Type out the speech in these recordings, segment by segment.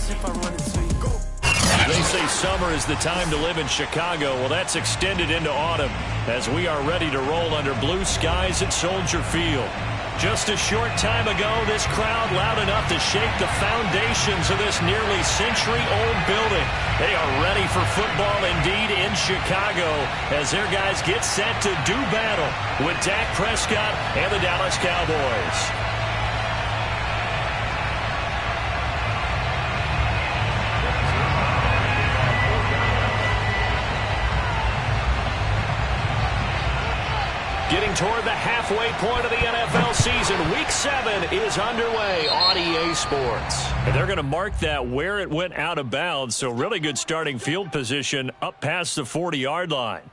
They say summer is the time to live in Chicago. Well, that's extended into autumn as we are ready to roll under blue skies at Soldier Field. Just a short time ago, this crowd loud enough to shake the foundations of this nearly century-old building. They are ready for football indeed in Chicago as their guys get set to do battle with Dak Prescott and the Dallas Cowboys. Getting toward the halfway point of the NFL season, Week 7 is underway on EA Sports. And they're going to mark that where it went out of bounds, so really good starting field position up past the 40-yard line.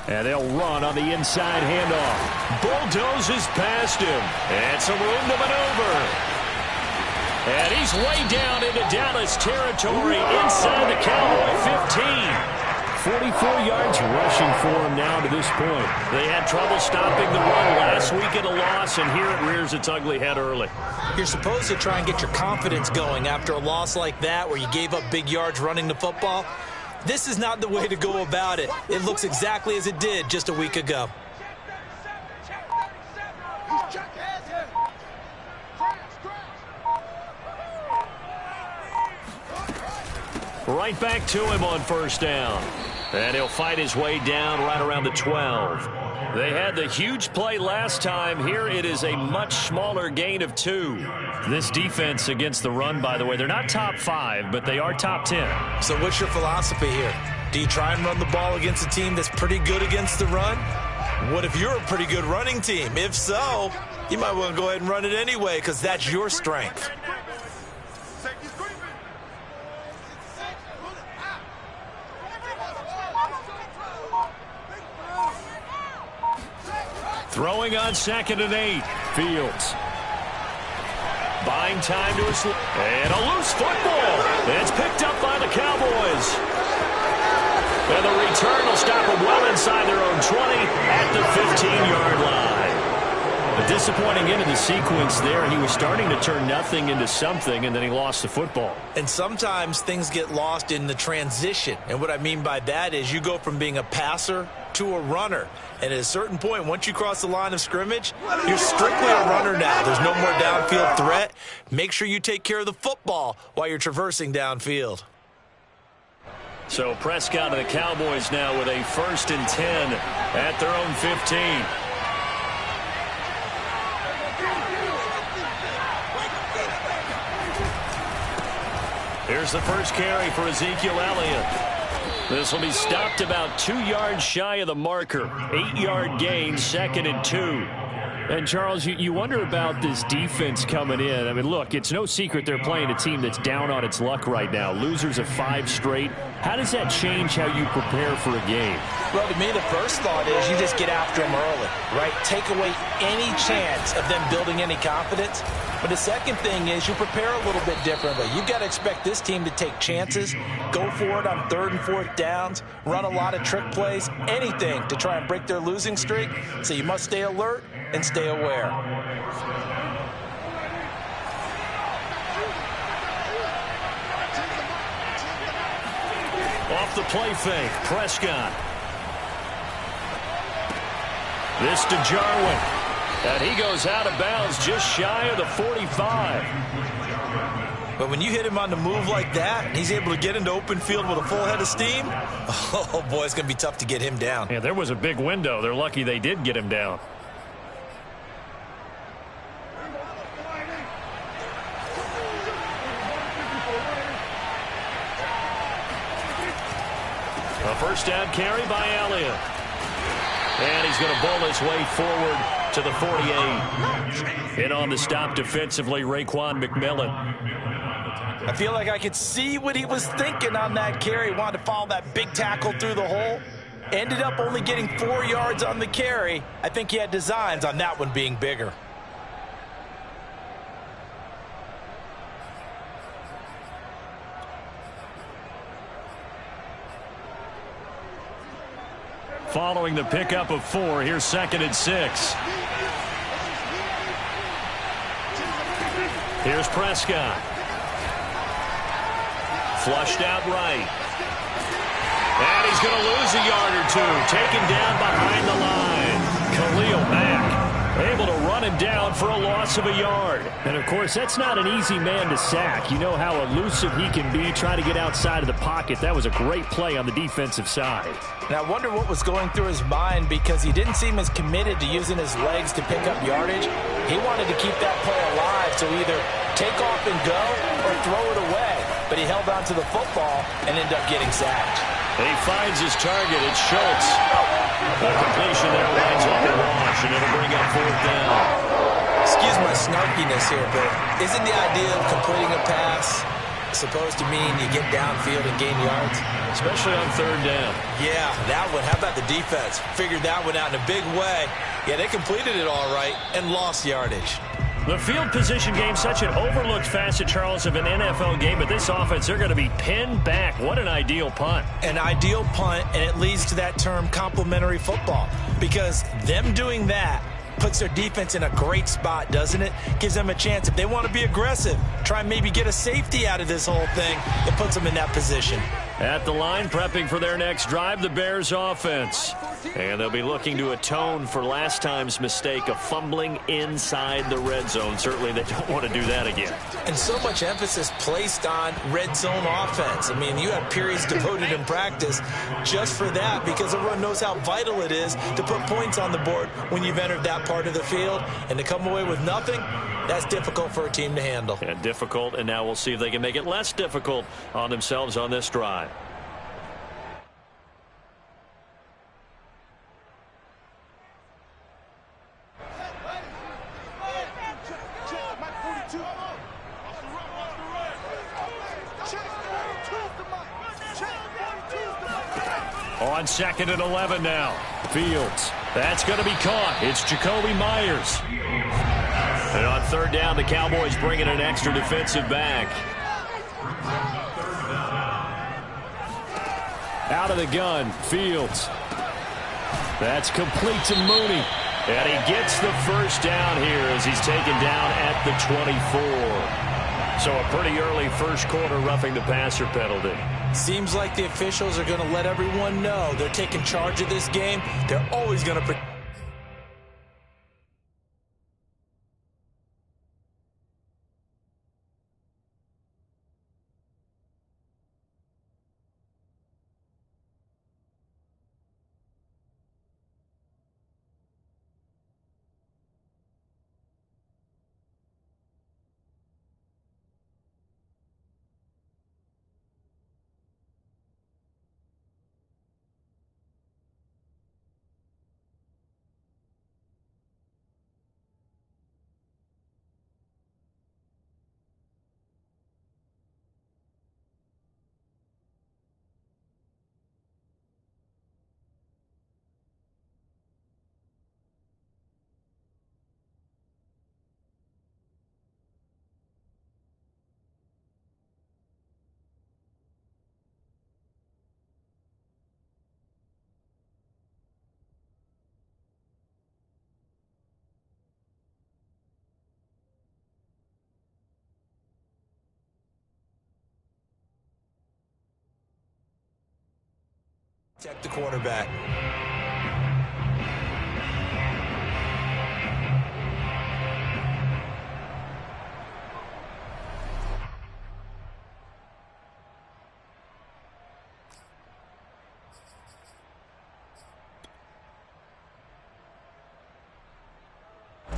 And they'll run on the inside handoff. Bulldozes past him. And some room to maneuver. And he's way down into Dallas territory inside the Cowboy 15. 44 yards rushing for him now to this point. They had trouble stopping the run last week at a loss, and here it rears its ugly head early. You're supposed to try and get your confidence going after a loss like that where you gave up big yards running the football. This is not the way to go about it. It looks exactly as it did just a week ago. Right back to him on first down. And he'll fight his way down right around the 12. They had the huge play last time. Here it is a much smaller gain of 2. This defense against the run, by the way, they're not top 5, but they are top 10. So what's your philosophy here? Do you try and run the ball against a team that's pretty good against the run? What if you're a pretty good running team? If so, you might want to go ahead and run it anyway because that's your strength. Throwing on 2nd and 8. Fields. Buying time to his... And a loose football. It's picked up by the Cowboys. And the return will stop them well inside their own 20 at the 15-yard line. A disappointing end of the sequence there. He was starting to turn nothing into something, and then he lost the football. And sometimes things get lost in the transition. And what I mean by that is you go from being a passer to a runner. And at a certain point, once you cross the line of scrimmage, you're strictly a runner now. There's no more downfield threat. Make sure you take care of the football while you're traversing downfield. So Prescott and the Cowboys now with a 1st and 10 at their own 15. Here's the first carry for Ezekiel Elliott. This will be stopped about 2 yards shy of the marker. 8-yard gain, 2nd and 2. And, Charles, you wonder about this defense coming in. I mean, look, it's no secret they're playing a team that's down on its luck right now. Losers of 5 straight. How does that change how you prepare for a game? Well, to me, the first thought is you just get after them early, right? Take away any chance of them building any confidence. But the second thing is you prepare a little bit differently. You've got to expect this team to take chances, go for it on 3rd and 4th downs, run a lot of trick plays, anything to try and break their losing streak. So you must stay alert and stay aware. Off the play fake, Prescott. This to Jarwin. And he goes out of bounds just shy of the 45. But when you hit him on the move like that, and he's able to get into open field with a full head of steam, oh, boy, it's going to be tough to get him down. Yeah, there was a big window. They're lucky they did get him down. A first down carry by Elliott. And he's going to bowl his way forward to the 48. And on the stop defensively, Raekwon McMillan. I feel like I could see what he was thinking on that carry. Wanted to follow that big tackle through the hole. Ended up only getting 4 yards on the carry. I think he had designs on that one being bigger. Following the pickup of 4, here's 2nd and 6. Here's Prescott. Flushed out right. And he's going to lose a yard or 2. Taken down behind the line. Khalil Mack able to run him down for a loss of a yard. And, of course, that's not an easy man to sack. You know how elusive he can be trying to get outside of the pocket. That was a great play on the defensive side. And I wonder what was going through his mind, because he didn't seem as committed to using his legs to pick up yardage. He wanted to keep that play alive, so either take off and go or throw it away. But he held on to the football and ended up getting sacked. He finds his target. It's Schultz. The completion there lines up a wash, and it'll bring up 4th down. Excuse my snarkiness here, but isn't the idea of completing a pass supposed to mean you get downfield and gain yards? Especially on 3rd down. Yeah, that one. How about the defense? Figured that one out in a big way. Yeah, they completed it all right and lost yardage. The field position game, such an overlooked facet, Charles, of an NFL game, but this offense, they're going to be pinned back. What an ideal punt. An ideal punt, and it leads to that term complementary football, because them doing that puts their defense in a great spot, doesn't it? Gives them a chance. If they want to be aggressive, try and maybe get a safety out of this whole thing, it puts them in that position. At the line, prepping for their next drive, the Bears offense. And they'll be looking to atone for last time's mistake of fumbling inside the red zone. Certainly they don't want to do that again. And so much emphasis placed on red zone offense. I mean, you have periods devoted in practice just for that, because everyone knows how vital it is to put points on the board when you've entered that part of the field. And to come away with nothing, that's difficult for a team to handle. And difficult, and now we'll see if they can make it less difficult on themselves on this drive. On 2nd and 11 now. Fields. That's going to be caught. It's Jacoby Myers. And on 3rd down, the Cowboys bring in an extra defensive back. Out of the gun, Fields. That's complete to Mooney. And he gets the 1st down here as he's taken down at the 24. So a pretty early 1st quarter roughing the passer penalty. Seems like the officials are going to let everyone know they're taking charge of this game. They're always going to... Check the quarterback.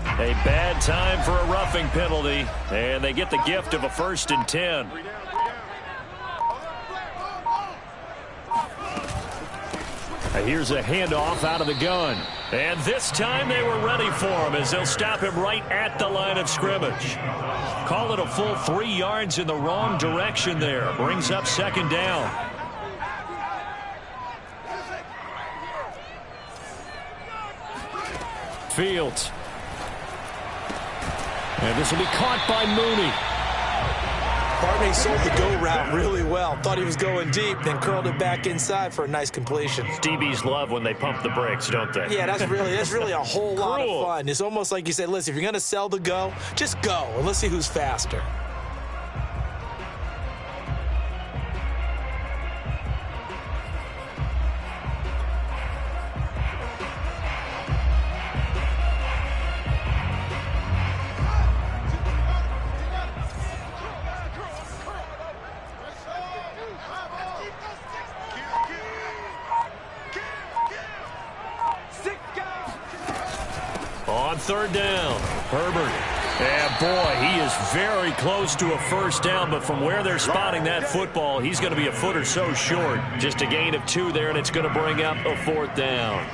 A bad time for a roughing penalty, and they get the gift of a 1st and 10. Here's a handoff out of the gun. And this time they were ready for him as they'll stop him right at the line of scrimmage. Call it a full 3 yards in the wrong direction there. Brings up second down. Fields. And this will be caught by Mooney. Barney sold the go route really well. Thought he was going deep, then curled it back inside for a nice completion. DBs love when they pump the brakes, don't they? Yeah, that's really a whole lot of fun. It's almost like you said, listen, if you're going to sell the go, just go, and let's see who's faster. On third down, Herbert. And boy, he is very close to a first down, but from where they're spotting that football, he's going to be a foot or so short. Just a gain of 2 there, and it's going to bring up a 4th down.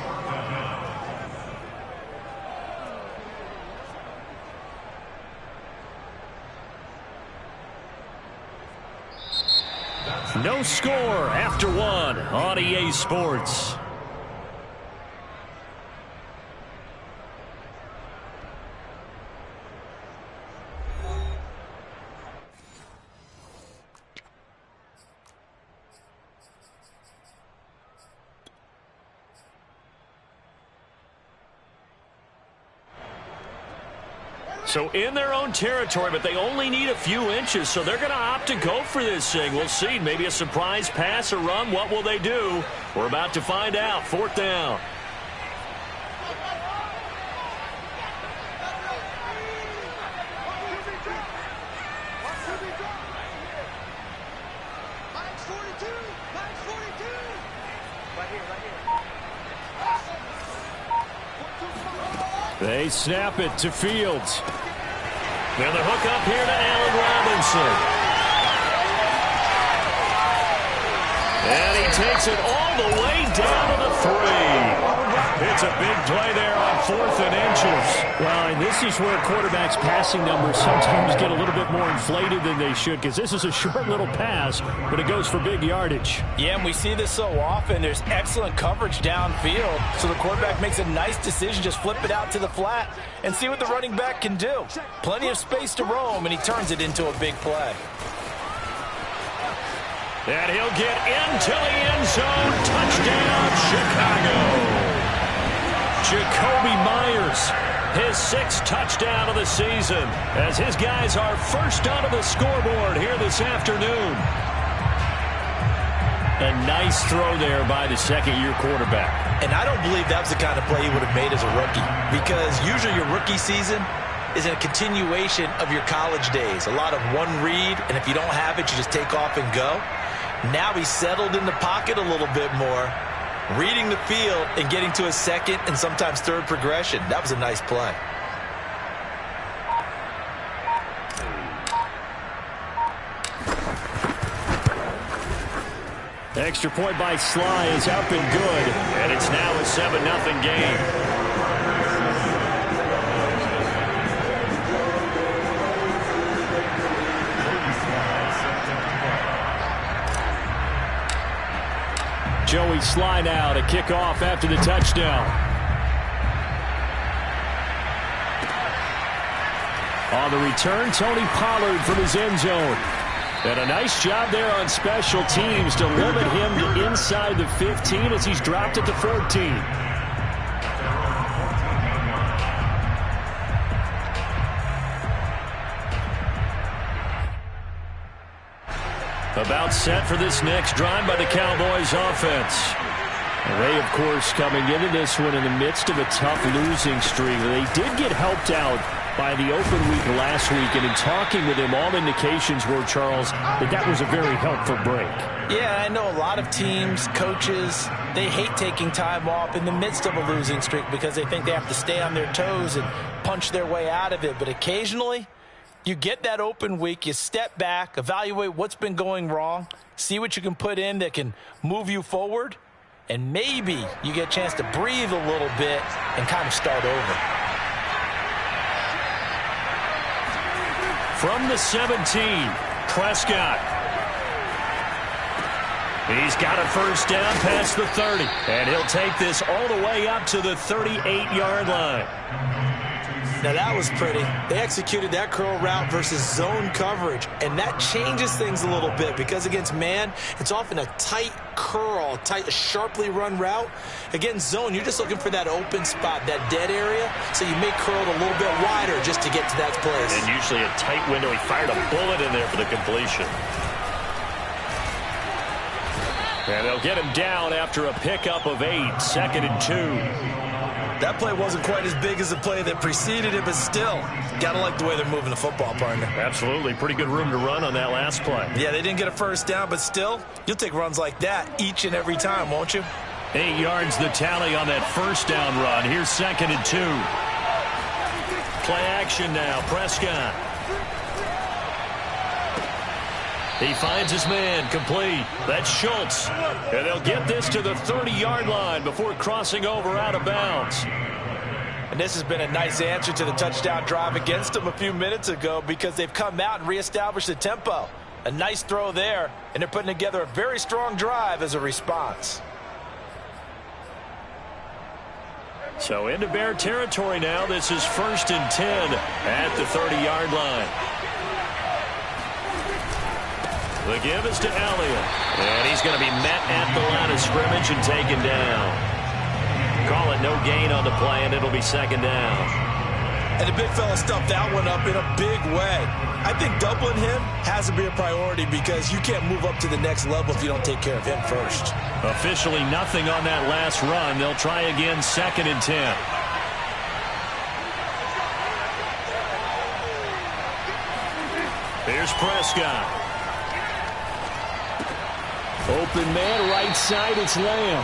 No score after 1 on EA Sports. So in their own territory, but they only need a few inches, so they're going to opt to go for this thing. We'll see. Maybe a surprise pass or run. What will they do? We're about to find out. 4th down. They snap it to Fields. Now the hook up here to Allen Robinson. And he takes it all the way down to the 3. It's a big play there on 4th and inches. Well, and this is where quarterbacks' passing numbers sometimes get a little bit more inflated than they should, because this is a short little pass, but it goes for big yardage. Yeah, and we see this so often. There's excellent coverage downfield, so the quarterback makes a nice decision, just flip it out to the flat and see what the running back can do. Plenty of space to roam, and he turns it into a big play. And he'll get into the end zone. Touchdown, Chicago. Jacoby Myers, his 6th touchdown of the season, as his guys are first onto the scoreboard here this afternoon. A nice throw there by the second-year quarterback. And I don't believe that was the kind of play he would have made as a rookie, because usually your rookie season is a continuation of your college days. A lot of one read, and if you don't have it, you just take off and go. Now he's settled in the pocket a little bit more, reading the field and getting to a second and sometimes third progression. That was a nice play. Extra point by Sly is up and good. And it's now a 7-0 game. Joey Sly now to kick off after the touchdown. On the return, Tony Pollard from his end zone. And a nice job there on special teams to limit him to inside the 15 as he's dropped it to 14. About set for this next drive by the Cowboys offense. And they, of course, coming into this one in the midst of a tough losing streak. They did get helped out by the open week last week, and in talking with him, all indications were, Charles, that was a very helpful break. Yeah, I know a lot of teams, coaches, they hate taking time off in the midst of a losing streak because they think they have to stay on their toes and punch their way out of it. But occasionally, you get that open week, you step back, evaluate what's been going wrong, see what you can put in that can move you forward, and maybe you get a chance to breathe a little bit and kind of start over. From the 17, Prescott. He's got a first down past the 30, and he'll take this all the way up to the 38-yard line. Now that was pretty. They executed that curl route versus zone coverage, and that changes things a little bit because against man, it's often a tight curl, a sharply run route. Against zone, you're just looking for that open spot, that dead area, so you may curl it a little bit wider just to get to that place. And usually a tight window. He fired a bullet in there for the completion. And they'll get him down after a pickup of 8, 2nd and 2. That play wasn't quite as big as the play that preceded it, but still, gotta like the way they're moving the football, partner. Absolutely. Pretty good room to run on that last play. Yeah, they didn't get a first down, but still, you'll take runs like that each and every time, won't you? 8 yards the tally on that first down run. Here's 2nd and 2. Play action now. Prescott. He finds his man, complete. That's Schultz. And they'll get this to the 30-yard line before crossing over out of bounds. And this has been a nice answer to the touchdown drive against them a few minutes ago because they've come out and reestablished the tempo. A nice throw there, and they're putting together a very strong drive as a response. So into Bear territory now. This is 1st and 10 at the 30-yard line. The give is to Elliott. And he's going to be met at the line of scrimmage and taken down. Call it no gain on the play, and it'll be 2nd down. And the big fella stuffed that one up in a big way. I think doubling him has to be a priority because you can't move up to the next level if you don't take care of him first. Officially nothing on that last run. They'll try again, 2nd and 10. Here's Prescott. Open man, right side, it's Lamb.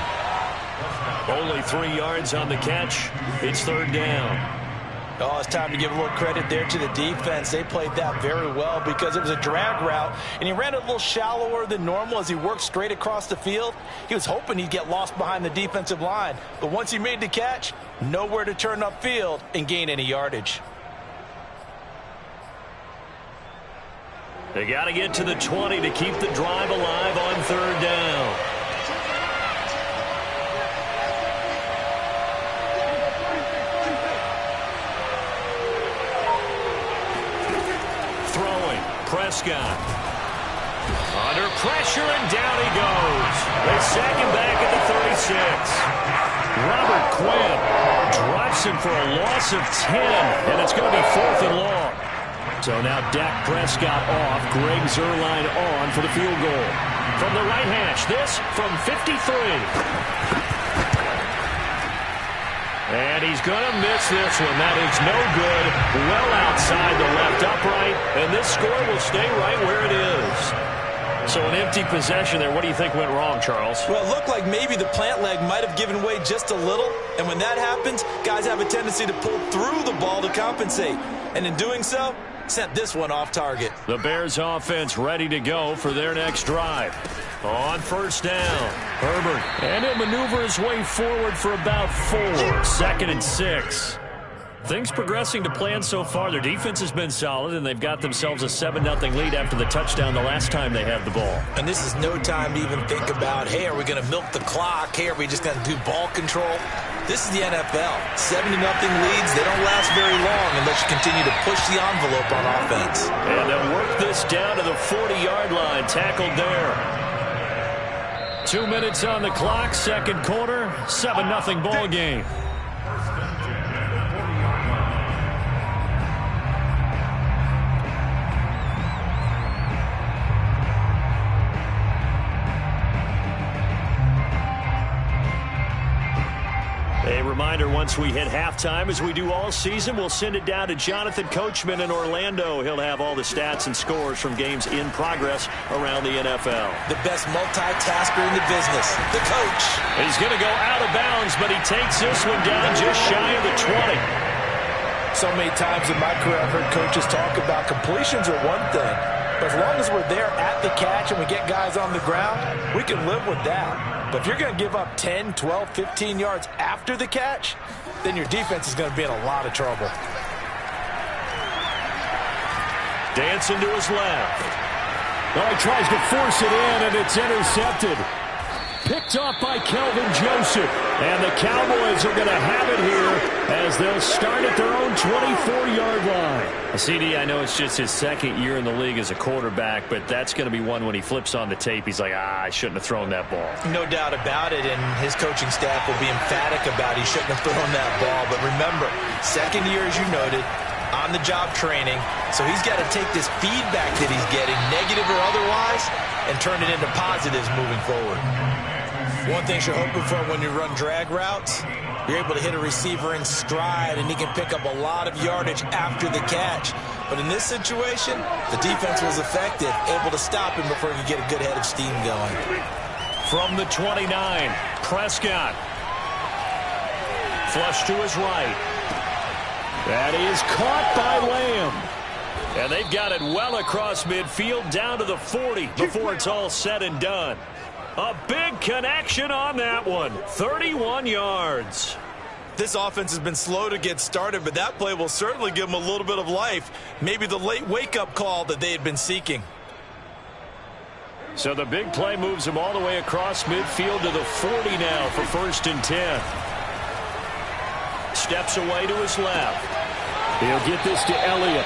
Only 3 yards on the catch. It's 3rd down. Oh, it's time to give a little credit there to the defense. They played that very well because it was a drag route, and he ran it a little shallower than normal as he worked straight across the field. He was hoping he'd get lost behind the defensive line, but once he made the catch, nowhere to turn upfield and gain any yardage. They got to get to the 20 to keep the drive alive on 3rd down. Throwing, Prescott. Under pressure, and down he goes. They sack him back at the 36. Robert Quinn drops him for a loss of 10, and it's going to be 4th and long. So now Dak Prescott off, Greg Zuerlein on for the field goal. From the right hash, this from 53. And he's going to miss this one. That is no good. Well outside the left upright, and this score will stay right where it is. So an empty possession there. What do you think went wrong, Charles? Well, it looked like maybe the plant leg might have given way just a little, and when that happens, guys have a tendency to pull through the ball to compensate. And in doing so, sent this one off target. The Bears offense ready to go for their next drive. On 1st down, Herbert. And he'll maneuver his way forward for about 4. 2nd and 6. Things progressing to plan so far. Their defense has been solid, and they've got themselves a 7-0 lead after the touchdown the last time they had the ball. And this is no time to even think about, hey, are we going to milk the clock? Hey, are we just going to do ball control? This is the NFL. 7-0 leads, they don't last very long unless you continue to push the envelope on offense. And they'll work this down to the 40-yard line, tackled there. 2 minutes on the clock, 2nd quarter, 7-0 ball game. A reminder, once we hit halftime, as we do all season, we'll send it down to Jonathan Coachman in Orlando. He'll have all the stats and scores from games in progress around the NFL. The best multitasker in the business, the coach. He's going to go out of bounds, but he takes this one down just shy of the 20. So many times in my career, I've heard coaches talk about completions are one thing. But as long as we're there at the catch and we get guys on the ground, we can live with that. But if you're going to give up 10, 12, 15 yards after the catch, then your defense is going to be in a lot of trouble. Dancing to his left. Oh, he tries to force it in, and it's intercepted. Picked off by Kelvin Joseph. And the Cowboys are going to have it here as they'll start at their own 24-yard line. CD, I know it's just his second year in the league as a quarterback, but that's going to be one when he flips on the tape. He's like, I shouldn't have thrown that ball. No doubt about it, and his coaching staff will be emphatic about he shouldn't have thrown that ball. But remember, second year, as you noted, on-the-job training, so he's got to take this feedback that he's getting, negative or otherwise, and turn it into positives moving forward. One thing you're hoping for when you run drag routes, you're able to hit a receiver in stride, and he can pick up a lot of yardage after the catch. But in this situation, the defense was effective, able to stop him before he could get a good head of steam going. From the 29, Prescott. Flush to his right. That is caught by Lamb. And they've got it well across midfield down to the 40 before it's all said and done. A big connection on that one. 31 yards. This offense has been slow to get started, but that play will certainly give them a little bit of life. Maybe the late wake-up call that they had been seeking. So the big play moves them all the way across midfield to the 40 now for 1st and 10. Steps away to his left. He'll get this to Elliott.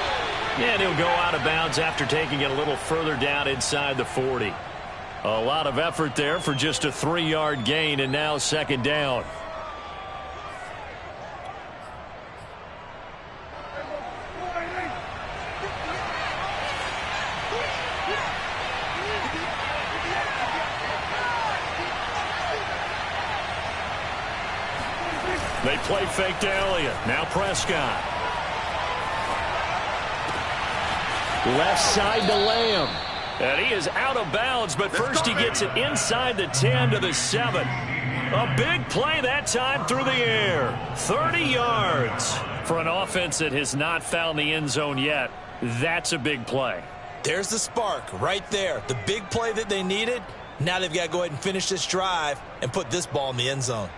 And he'll go out of bounds after taking it a little further down inside the 40. A lot of effort there for just a 3-yard gain, and now 2nd down. They play fake to Elliott. Now Prescott. Left side to Lamb. And he is out of bounds, but first he gets it inside the 10 to the 7. A big play that time through the air. 30 yards. For an offense that has not found the end zone yet, that's a big play. There's the spark right there. The big play that they needed. Now they've got to go ahead and finish this drive and put this ball in the end zone.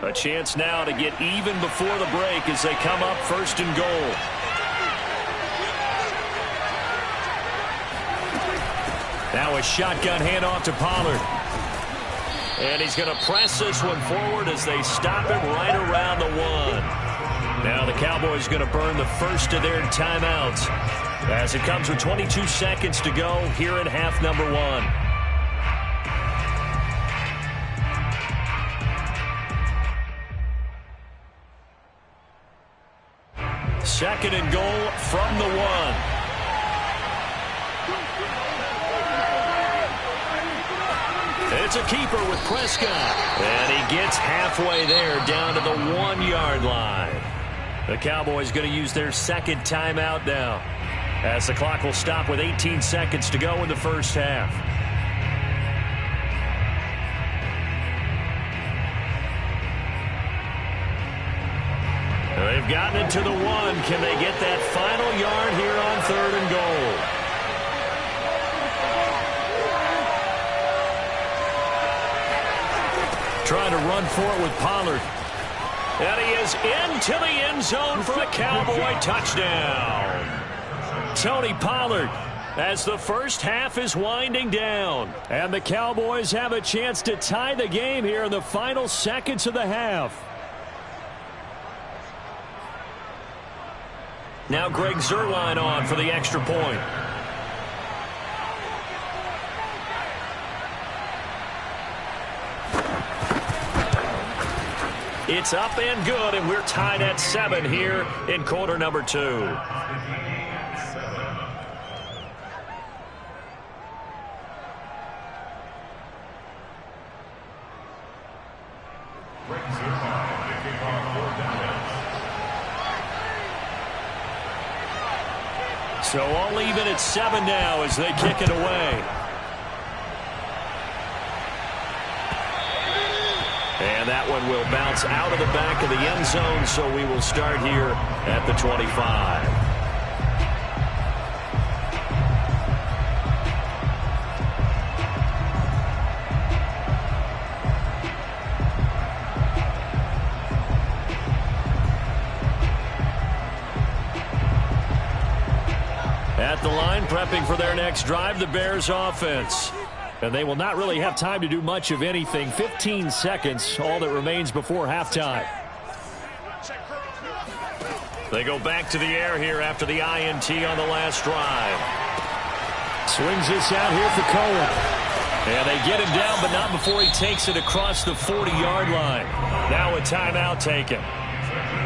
A chance now to get even before the break as they come up 1st and goal. Now a shotgun handoff to Pollard. And he's going to press this one forward as they stop him right around the 1. Now the Cowboys going to burn the first of their timeouts as it comes with 22 seconds to go here in half number 1. 2nd and goal from the 1. It's a keeper with Prescott. And he gets halfway there down to the 1-yard line. The Cowboys going to use their 2nd timeout now as the clock will stop with 18 seconds to go in the first half. They've gotten it to the 1. Can they get that final yard here on 3rd and goal? Trying to run for it with Pollard. And he is into the end zone for a Cowboy touchdown. Tony Pollard as the first half is winding down. And the Cowboys have a chance to tie the game here in the final seconds of the half. Now Greg Zuerlein on for the extra point. It's up and good, and we're tied at 7 here in quarter number 2. So all even at 7 now as they kick it away. And that one will bounce out of the back of the end zone, so we will start here at the 25. At the line, prepping for their next drive, the Bears offense. And they will not really have time to do much of anything. 15 seconds, all that remains before halftime. They go back to the air here after the INT on the last drive. Swings this out here for Cohen. And they get him down, but not before he takes it across the 40-yard line. Now a timeout taken.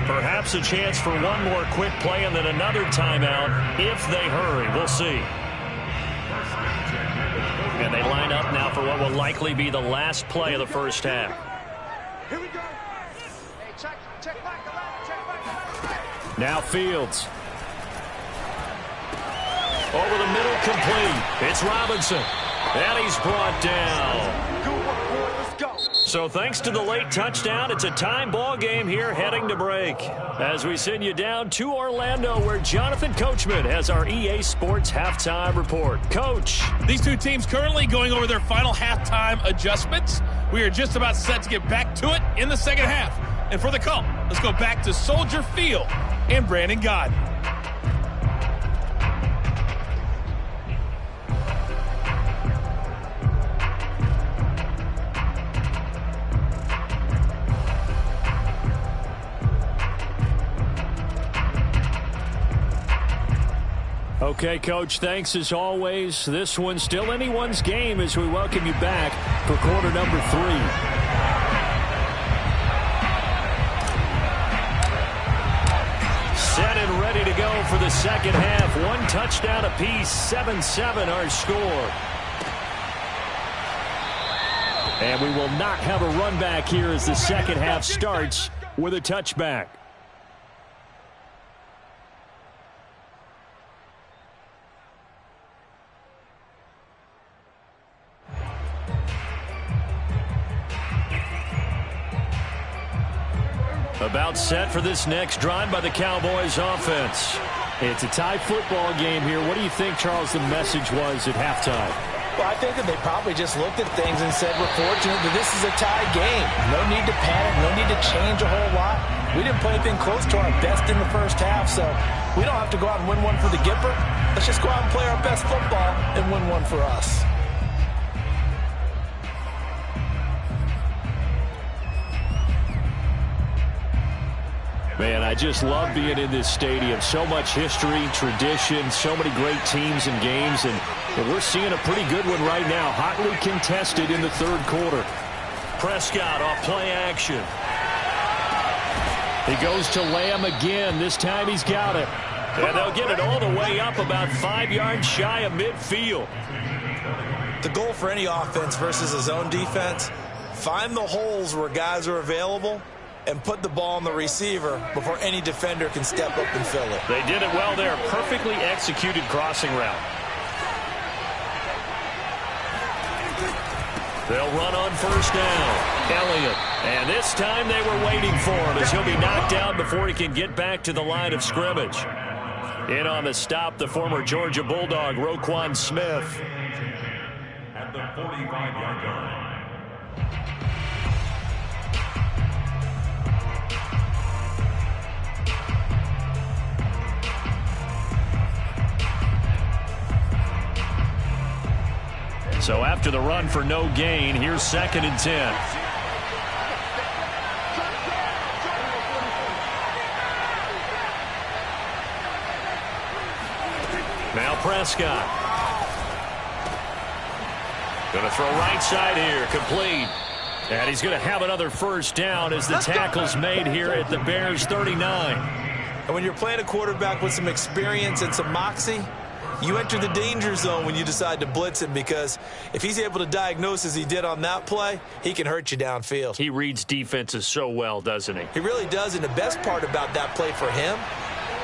Perhaps a chance for one more quick play and then another timeout if they hurry. We'll see. And they line up now for what will likely be the last play of the first half. Here we go. Hey, check back. Now Fields. Over the middle, complete. It's Robinson. And he's brought down. Good work, boy. Let's go. So thanks to the late touchdown, it's a time ball game here heading to break. As we send you down to Orlando, where Jonathan Coachman has our EA Sports halftime report. Coach. These two teams currently going over their final halftime adjustments. We are just about set to get back to it in the second half. And for the call, let's go back to Soldier Field and Brandon Gaudin. Okay, Coach, thanks as always. This one's still anyone's game as we welcome you back for quarter number 3. Set and ready to go for the second half. One touchdown apiece, 7-7 our score. And we will not have a run back here as the second half starts with a touchback. About set for this next drive by the Cowboys offense. It's a tie football game here. What do you think, Charles, the message was at halftime? Well, I think that they probably just looked at things and said, we're fortunate that this is a tie game. No need to panic, no need to change a whole lot. We didn't play anything close to our best in the first half, so we don't have to go out and win one for the Gipper. Let's just go out and play our best football and win one for us. Man, I just love being in this stadium. So much history, tradition, so many great teams and games, and we're seeing a pretty good one right now. Hotly contested in the third quarter. Prescott off play action. He goes to Lamb again. This time he's got it. And they'll get it all the way up about 5 yards shy of midfield. The goal for any offense versus a zone defense, find the holes where guys are available and put the ball on the receiver before any defender can step up and fill it. They did it well there. Perfectly executed crossing route. They'll run on first down. Elliott. And this time they were waiting for him as he'll be knocked down before he can get back to the line of scrimmage. In on the stop, the former Georgia Bulldog, Roquan Smith. At the 45-yard line. So after the run for no gain, here's 2nd and 10. Now Prescott. Going to throw right side here, complete. And he's going to have another first down as the tackle's made here at the Bears 39. And when you're playing a quarterback with some experience and some moxie, you enter the danger zone when you decide to blitz him, because if he's able to diagnose as he did on that play, he can hurt you downfield. He reads defenses so well, doesn't he? He really does, and the best part about that play for him,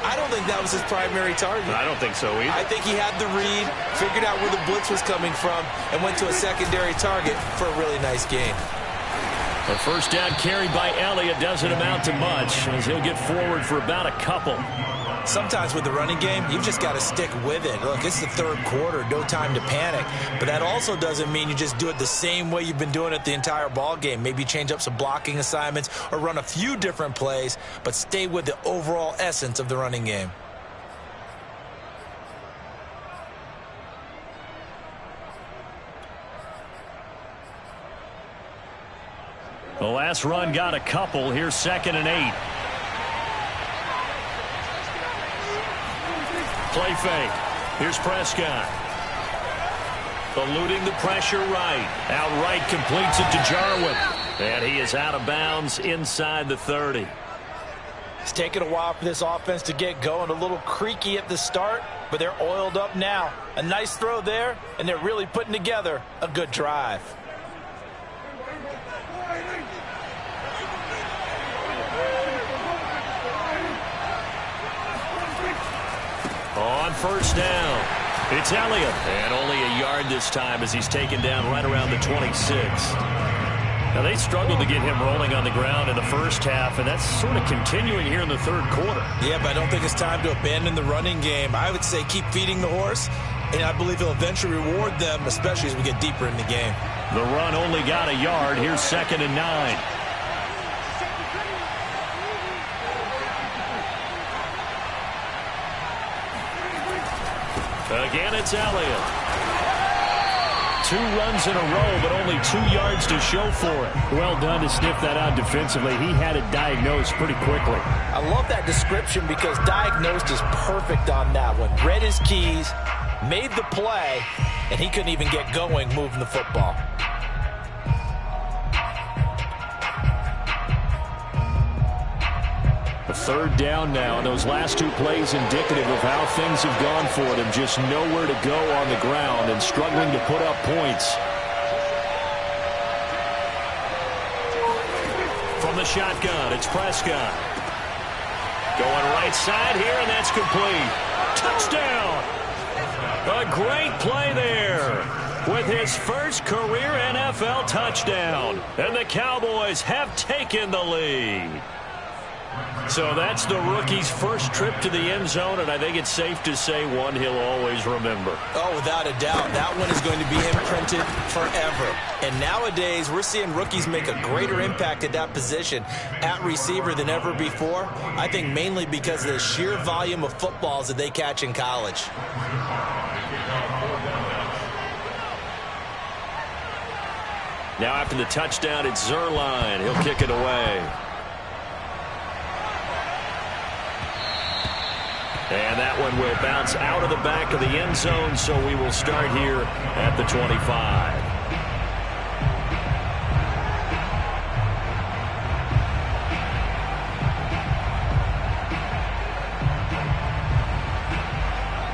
I don't think that was his primary target. I don't think so either. I think he had the read, figured out where the blitz was coming from, and went to a secondary target for a really nice game. The first down carry by Elliott doesn't amount to much, as he'll get forward for about a couple. Sometimes with the running game, you've just got to stick with it. Look, it's the third quarter, no time to panic. But that also doesn't mean you just do it the same way you've been doing it the entire ball game. Maybe change up some blocking assignments or run a few different plays, but stay with the overall essence of the running game. The last run got a couple. Here's 2nd and 8. Play fake. Here's Prescott. Eluding the pressure right. Outright completes it to Jarwin. And he is out of bounds inside the 30. It's taken a while for this offense to get going. A little creaky at the start, but they're oiled up now. A nice throw there, and they're really putting together a good drive. On first down, it's Elliott. And only a yard this time as he's taken down right around the 26. Now, they struggled to get him rolling on the ground in the first half, and that's sort of continuing here in the third quarter. Yeah, but I don't think it's time to abandon the running game. I would say keep feeding the horse, and I believe he'll eventually reward them, especially as we get deeper in the game. The run only got a yard. Here's 2nd and 9. Again, it's Elliott. 2 runs in a row, but only 2 yards to show for it. Well done to sniff that out defensively. He had it diagnosed pretty quickly. I love that description because diagnosed is perfect on that one. Read his keys, made the play, and he couldn't even get going moving the football. Third down now, and those last 2 plays indicative of how things have gone for them. Just nowhere to go on the ground and struggling to put up points. From the shotgun, it's Prescott. Going right side here, and that's complete. Touchdown! A great play there with his first career NFL touchdown. And the Cowboys have taken the lead. So that's the rookie's first trip to the end zone, and I think it's safe to say one he'll always remember. Oh, without a doubt. That one is going to be imprinted forever. And nowadays, we're seeing rookies make a greater impact at that position at receiver than ever before. I think mainly because of the sheer volume of footballs that they catch in college. Now after the touchdown, it's Zerline. He'll kick it away. And that one will bounce out of the back of the end zone, so we will start here at the 25.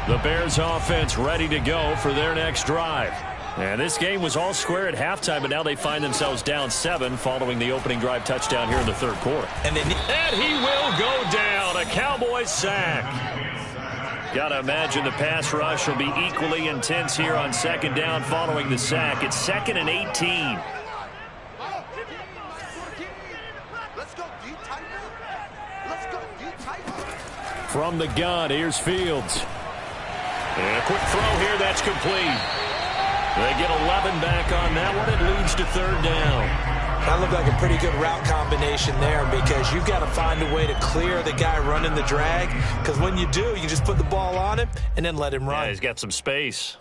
The Bears offense ready to go for their next drive. And this game was all square at halftime, but now they find themselves down 7 following the opening drive touchdown here in the third quarter. And he will go down. A Cowboys sack. Got to imagine the pass rush will be equally intense here on 2nd down following the sack. It's 2nd and 18. From the gun, here's Fields. And a quick throw here, that's complete. They get 11 back on that one. It leads to 3rd down. That looked like a pretty good route combination there because you've got to find a way to clear the guy running the drag, because when you do, you just put the ball on him and then let him run. Yeah, he's got some space.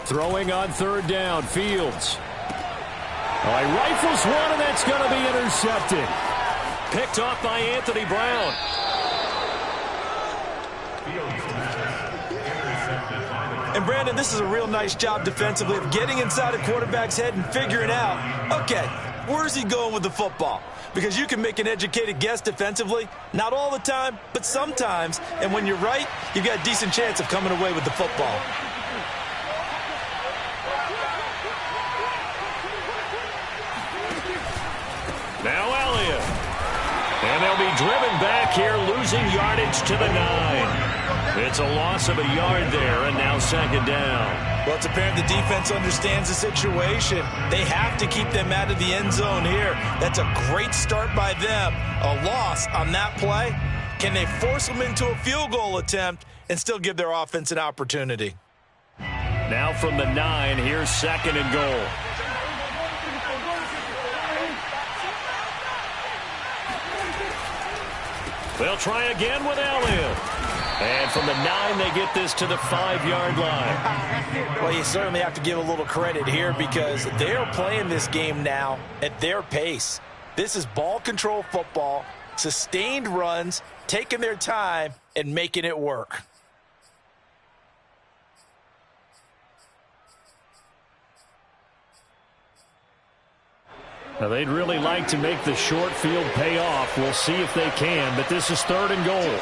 Throwing on 3rd down, Fields. Oh, he rifles one, and that's going to be intercepted. Picked off by Anthony Brown. And, Brandon, this is a real nice job defensively of getting inside a quarterback's head and figuring out, okay, where's he going with the football? Because you can make an educated guess defensively, not all the time, but sometimes. And when you're right, you've got a decent chance of coming away with the football. be driven back here, losing yardage to the 9. It's a loss of a yard there, and now second down. Well, it's apparent the defense understands the situation. They have to keep them out of the end zone here. That's a great start by them. A loss on that play. Can they force them into a field goal attempt and still give their offense an opportunity? Now from the 9, here's second and goal. They'll try again with Elliott. And from the 9, they get this to the 5-yard line. Well, you certainly have to give a little credit here because they're playing this game now at their pace. This is ball control football, sustained runs, taking their time, and making it work. Now, they'd really like to make the short field pay off. We'll see if they can, but this is third and goal.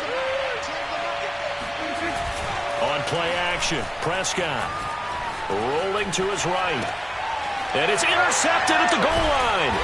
On play action, Prescott rolling to his right. And it's intercepted at the goal line.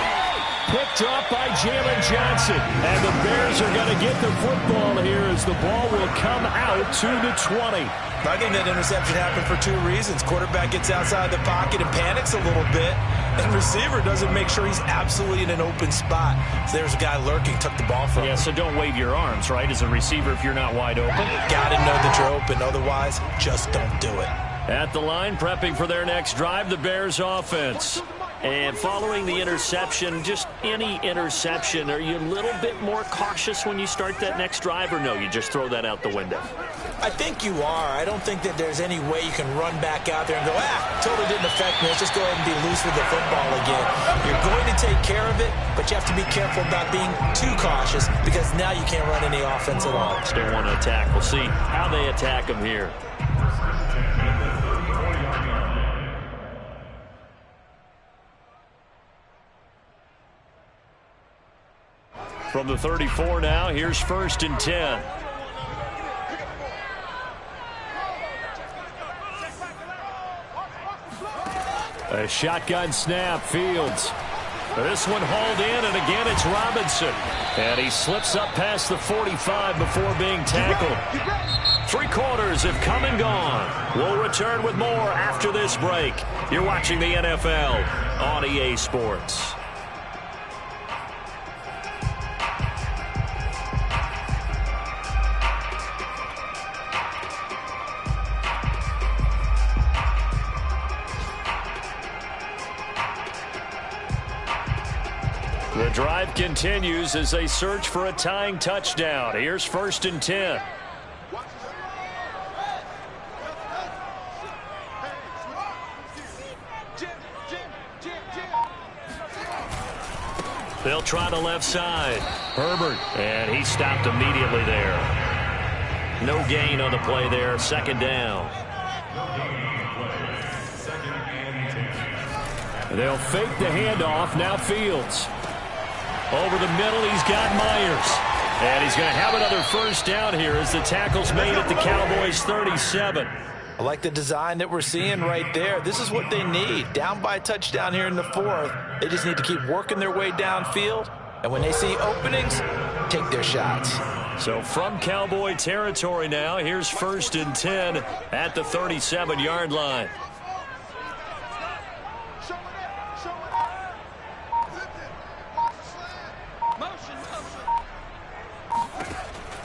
Picked up by Jalen Johnson. And the Bears are going to get the football here as the ball will come out to the 20. I think that interception happened for two reasons. Quarterback gets outside the pocket and panics a little bit. And receiver doesn't make sure he's absolutely in an open spot. So there's a guy lurking, took the ball from him. Yeah, so don't wave your arms, right, as a receiver if you're not wide open. Got to know that you're open. Otherwise, just don't do it. At the line, prepping for their next drive, the Bears offense. And following the interception, just any interception, are you a little bit more cautious when you start that next drive, or no, you just throw that out the window? I think you are. I don't think that there's any way you can run back out there and go, totally didn't affect me. Let's just go ahead and be loose with the football again. You're going to take care of it, but you have to be careful about being too cautious because now you can't run any offense at all. Just don't want to attack. We'll see how they attack them here. From the 34 now, here's first and 10. A shotgun snap, Fields. This one hauled in, and again it's Robinson. And he slips up past the 45 before being tackled. 3 quarters have come and gone. We'll return with more after this break. You're watching the NFL on EA Sports. The drive continues as they search for a tying touchdown. Here's first and 10. They'll try the left side. Herbert, and he stopped immediately there. No gain on the play there. Second down. They'll fake the handoff. Now Fields. Over the middle, he's got Myers. And he's going to have another first down here as the tackle's made at the Cowboys' 37. I like the design that we're seeing right there. This is what they need. Down by a touchdown here in the 4th. They just need to keep working their way downfield. And when they see openings, take their shots. So from Cowboy territory now, here's first and 10 at the 37-yard line.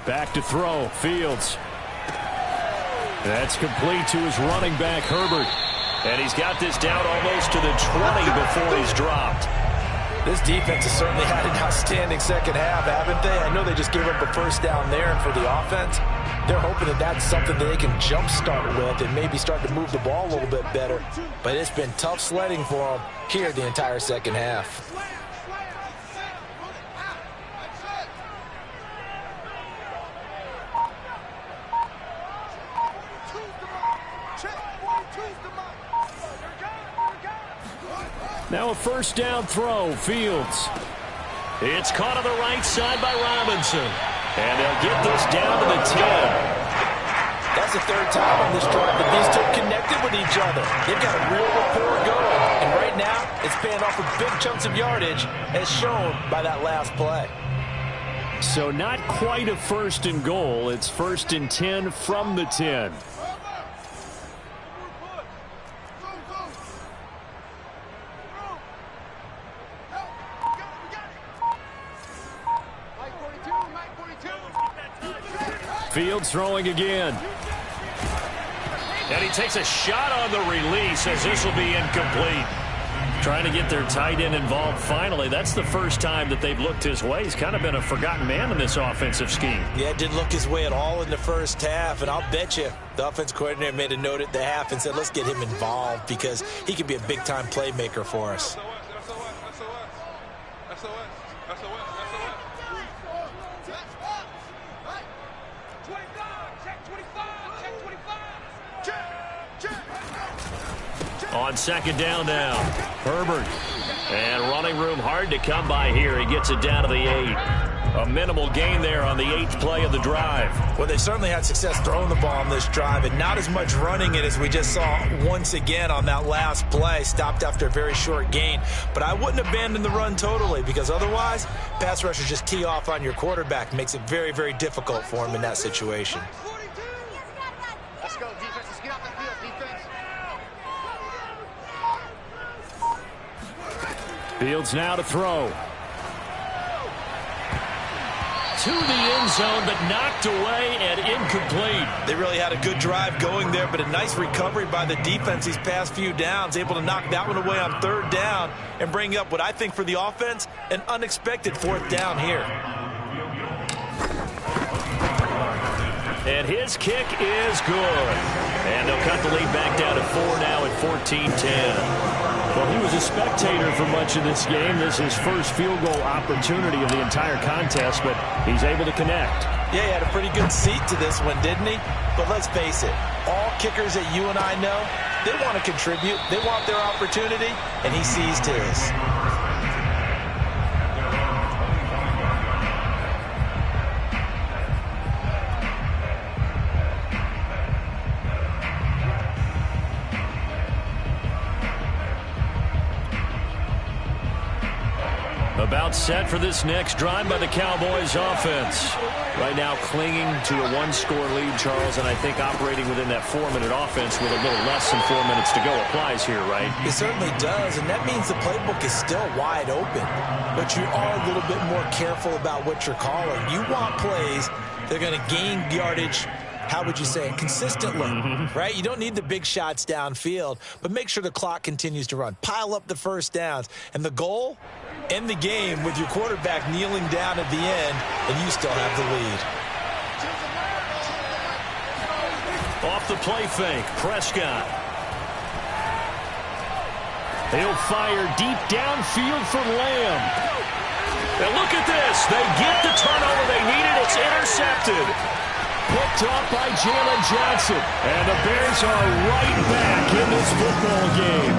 Back to throw, Fields. That's complete to his running back, Herbert. And he's got this down almost to the 20 before he's dropped. This defense has certainly had an outstanding second half, haven't they? I know they just gave up a first down there, and for the offense, they're hoping that that's something that they can jumpstart with and maybe start to move the ball a little bit better. But it's been tough sledding for them here the entire second half. Now a first down throw, Fields. It's caught on the right side by Robinson. And they'll get this down to the 10. That's the 3rd time on this drive that these two connected with each other. They've got a real rapport going. And right now, it's paying off with big chunks of yardage as shown by that last play. So not quite a 1st and goal. It's 1st and 10 from the 10. Fields throwing again. And he takes a shot on the release as this will be incomplete. Trying to get their tight end involved finally. That's the first time that they've looked his way. He's kind of been a forgotten man in this offensive scheme. Yeah, didn't look his way at all in the first half. And I'll bet you the offense coordinator made a note at the half and said, let's get him involved because he could be a big-time playmaker for us. On 2nd down now, Herbert. And running room hard to come by here. He gets it down to the 8. A minimal gain there on the 8th play of the drive. Well, they certainly had success throwing the ball on this drive, and not as much running it as we just saw once again on that last play. Stopped after a very short gain. But I wouldn't abandon the run totally because otherwise, pass rushers just tee off on your quarterback. Makes it very, very difficult for him in that situation. Let's go, defense. Let's get off the field, defense. Fields now to throw. To the end zone, but knocked away and incomplete. They really had a good drive going there, but a nice recovery by the defense these past few downs, able to knock that one away on 3rd down and bring up what I think for the offense, an unexpected 4th down here. And his kick is good. And they'll cut the lead back down to 4 now at 14-10. Well, he was a spectator for much of this game. This is his first field goal opportunity of the entire contest, but he's able to connect. Yeah, he had a pretty good seat to this one, didn't he? But let's face it, all kickers that you and I know, they want to contribute. They want their opportunity, and he seized his. About set for this next drive by the Cowboys offense. Right now clinging to a 1-score lead, Charles, and I think operating within that 4-minute offense with a little less than 4 minutes to go applies here, right? It certainly does, and that means the playbook is still wide open. But you are a little bit more careful about what you're calling. You want plays that are going to gain yardage, how would you say it, consistently, right? You don't need the big shots downfield, but make sure the clock continues to run. Pile up the first downs. And the goal, end the game with your quarterback kneeling down at the end, and you still have the lead. Off the play fake, Prescott. He'll fire deep downfield for Lamb. And look at this. They get the turnover they needed. It's intercepted. Picked off by Jalen Johnson. And the Bears are right back in this football game.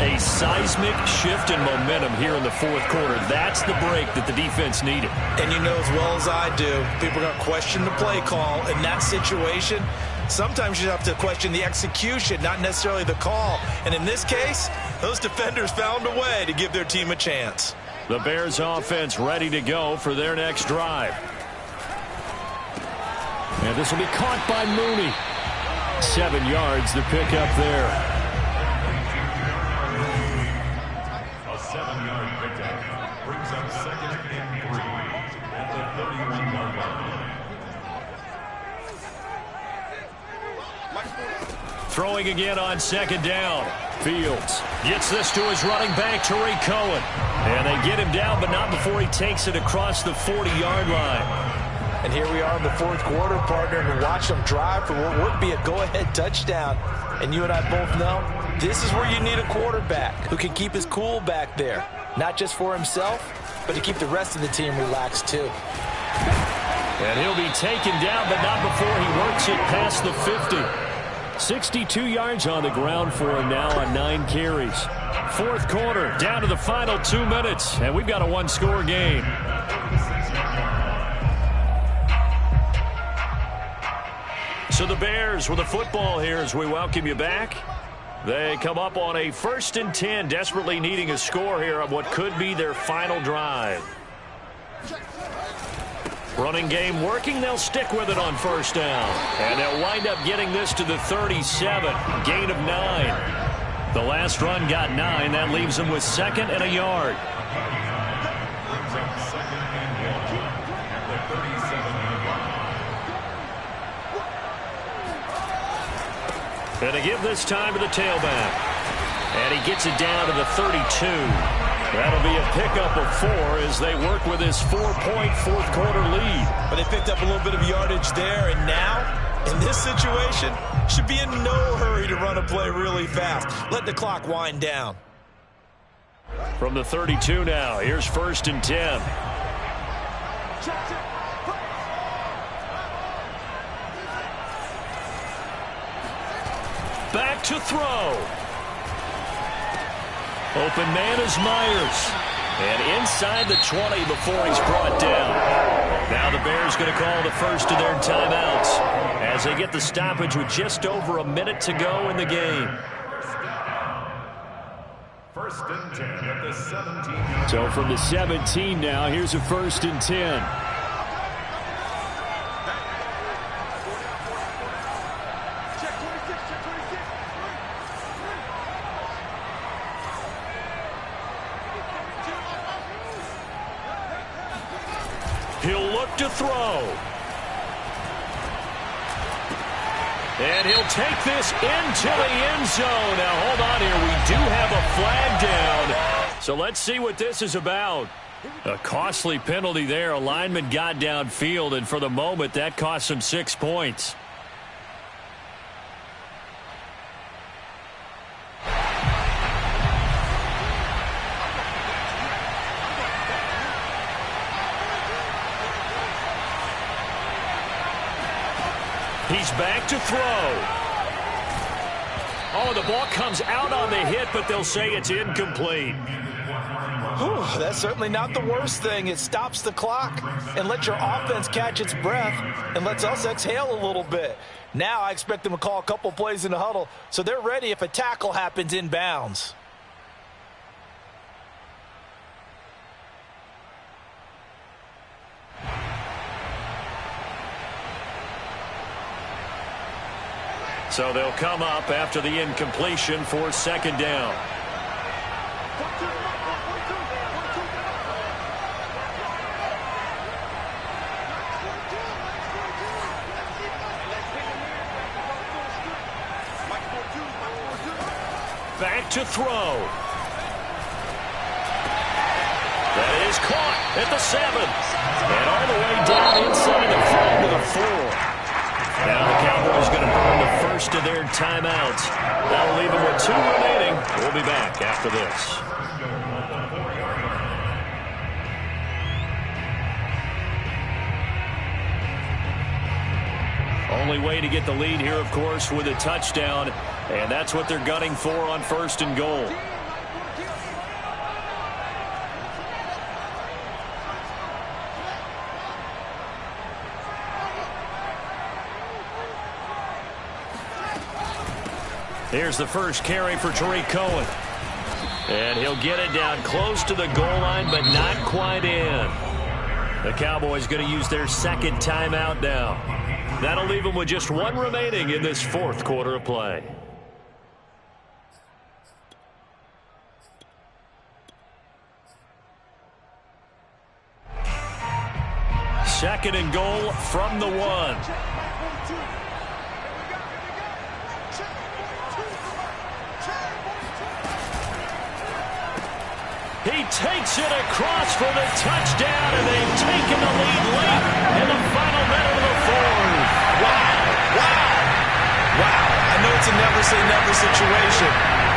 A seismic shift in momentum here in the 4th quarter. That's the break that the defense needed. And you know as well as I do, people are going to question the play call in that situation. Sometimes you have to question the execution, not necessarily the call. And in this case, those defenders found a way to give their team a chance. The Bears offense ready to go for their next drive. And this will be caught by Mooney. 7 yards to pick up there. A 7-yard pickup brings up 2nd and 3 at the 31-yard line. Throwing again on 2nd down. Fields gets this to his running back, Tariq Cohen. And they get him down, but not before he takes it across the 40-yard line. And here we are in the 4th quarter, partner, and watch them drive for what would be a go-ahead touchdown. And you and I both know this is where you need a quarterback who can keep his cool back there, not just for himself, but to keep the rest of the team relaxed too. And he'll be taken down, but not before he works it past the 50. 62 yards on the ground for him now on 9 carries. 4th quarter, down to the final 2 minutes, and we've got a 1-score game. So the Bears with the football here as we welcome you back. They come up on a 1st and 10, desperately needing a score here on what could be their final drive. Running game working. They'll stick with it on first down. And they'll wind up getting this to the 37. Gain of 9. The last run got 9. That leaves them with 2nd and a yard. And to give this time to the tailback. And he gets it down to the 32. That'll be a pickup of 4 as they work with his 4-point fourth-quarter lead. But they picked up a little bit of yardage there, and now, in this situation, should be in no hurry to run a play really fast. Let the clock wind down. From the 32 now, here's 1st and 10. Back to throw. Open man is Myers. And inside the 20 before he's brought down. Now the Bears going to call the first of their timeouts as they get the stoppage with just over a minute to go in the game. 1st and 10 at the 17. So from the 17 now, here's a 1st and 10. He'll look to throw. And he'll take this into the end zone. Now, hold on here. We do have a flag down. So let's see what this is about. A costly penalty there. A lineman got downfield, and for the moment, that cost him 6 points. He's back to throw. Oh, the ball comes out on the hit, but they'll say it's incomplete. Whew, that's certainly not the worst thing. It stops the clock and lets your offense catch its breath and lets us exhale a little bit. Now I expect them to call a couple plays in the huddle so they're ready if a tackle happens inbounds. So they'll come up after the incompletion for 2nd down. Back to throw. That is caught at the 7. And all the way down inside the 5 to the 4. Now the Cowboys going to burn the first of their timeouts. That'll leave them with 2 remaining. We'll be back after this. Only way to get the lead here, of course, with a touchdown. And that's what they're gunning for on 1st and goal. Here's the first carry for Tariq Cohen. And he'll get it down close to the goal line, but not quite in. The Cowboys going to use their 2nd timeout now. That'll leave them with just 1 remaining in this 4th quarter of play. Second and goal from the 1. He takes it across for the touchdown, and they've taken the lead late in the final minute of the 4th. Wow, wow, wow. I know it's a never-say-never situation,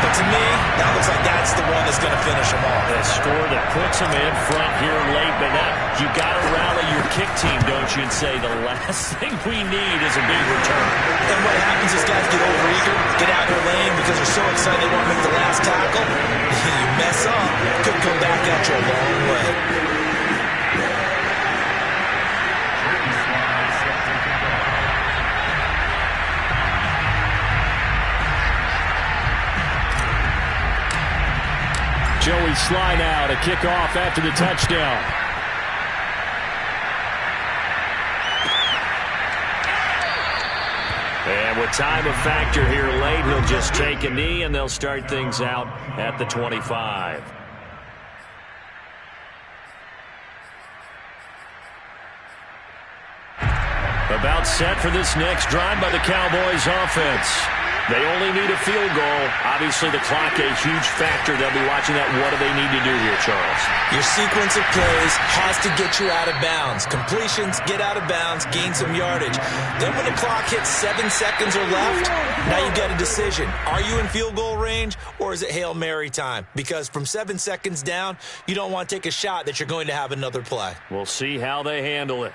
but to me, that looks like that's the one that's going to finish them off. A score that puts them in front here late, but now you got to rally your kick team, don't you, and say the last thing we need is a big return. And what happens is guys get overeager, get out of their lane because they're so excited they want to make the last tackle. You mess up, could come back at you a long way. Joey Sly now to kick off after the touchdown. with time a factor here late, he'll just take a knee, and they'll start things out at the 25. About set for this next drive by the Cowboys offense. They only need a field goal. Obviously, the clock a huge factor. They'll be watching that. What do they need to do here, Charles? Your sequence of plays has to get you out of bounds. Completions, get out of bounds, gain some yardage. Then when the clock hits 7 seconds or left, now you've got a decision. Are you in field goal range, or is it Hail Mary time? Because from 7 seconds down, you don't want to take a shot that you're going to have another play. We'll see how they handle it.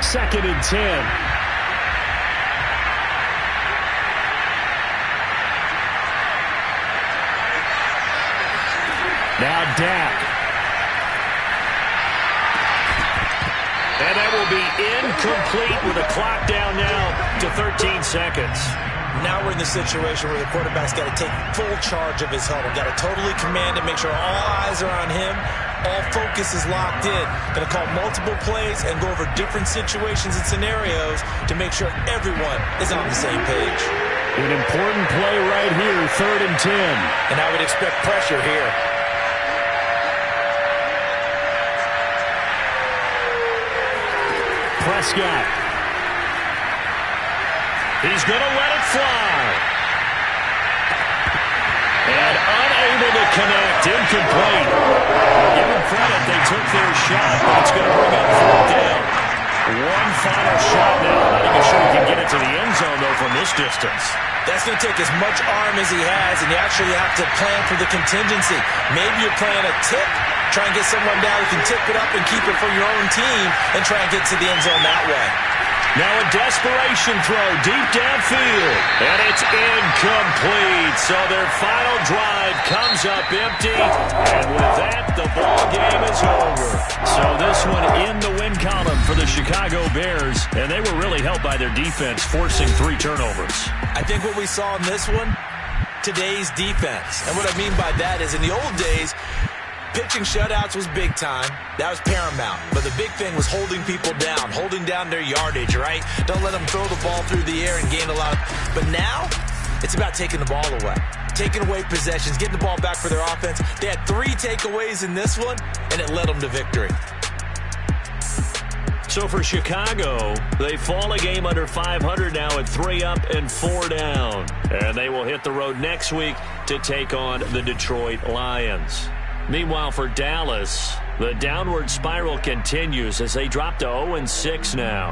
Second and 10. Now Dak. And that will be incomplete with a clock down now to 13 seconds. Now we're in the situation where the quarterback's got to take full charge of his huddle. Got to totally command it, make sure all eyes are on him. All focus is locked in. Going to call multiple plays and go over different situations and scenarios to make sure everyone is on the same page. An important play right here, 3rd and 10. And I would expect pressure here. Prescott. He's going to let it fly. And unable to connect. Incomplete. Give them credit. They took their shot, but it's going to bring up 4th down. One final shot now. Not even sure he can get it to the end zone, though, from this distance. That's going to take as much arm as he has, and you actually have to plan for the contingency. Maybe you're playing a tip. Try and get someone down who can tip it up and keep it for your own team and try and get to the end zone that way. Now a desperation throw deep downfield. And it's incomplete. So their final drive comes up empty. And with that, the ball game is over. So this one in the win column for the Chicago Bears. And they were really helped by their defense, forcing 3 turnovers. I think what we saw in this one, today's defense. And what I mean by that is in the old days, pitching shutouts was big time. That was paramount. But the big thing was holding people down, holding down their yardage, right? Don't let them throw the ball through the air and gain a lot. But now, it's about taking the ball away. Taking away possessions, getting the ball back for their offense. They had 3 takeaways in this one, and it led them to victory. So for Chicago, they fall a game under 500 now at 3 up and 4 down. And they will hit the road next week to take on the Detroit Lions. Meanwhile, for Dallas, the downward spiral continues as they drop to 0-6 now.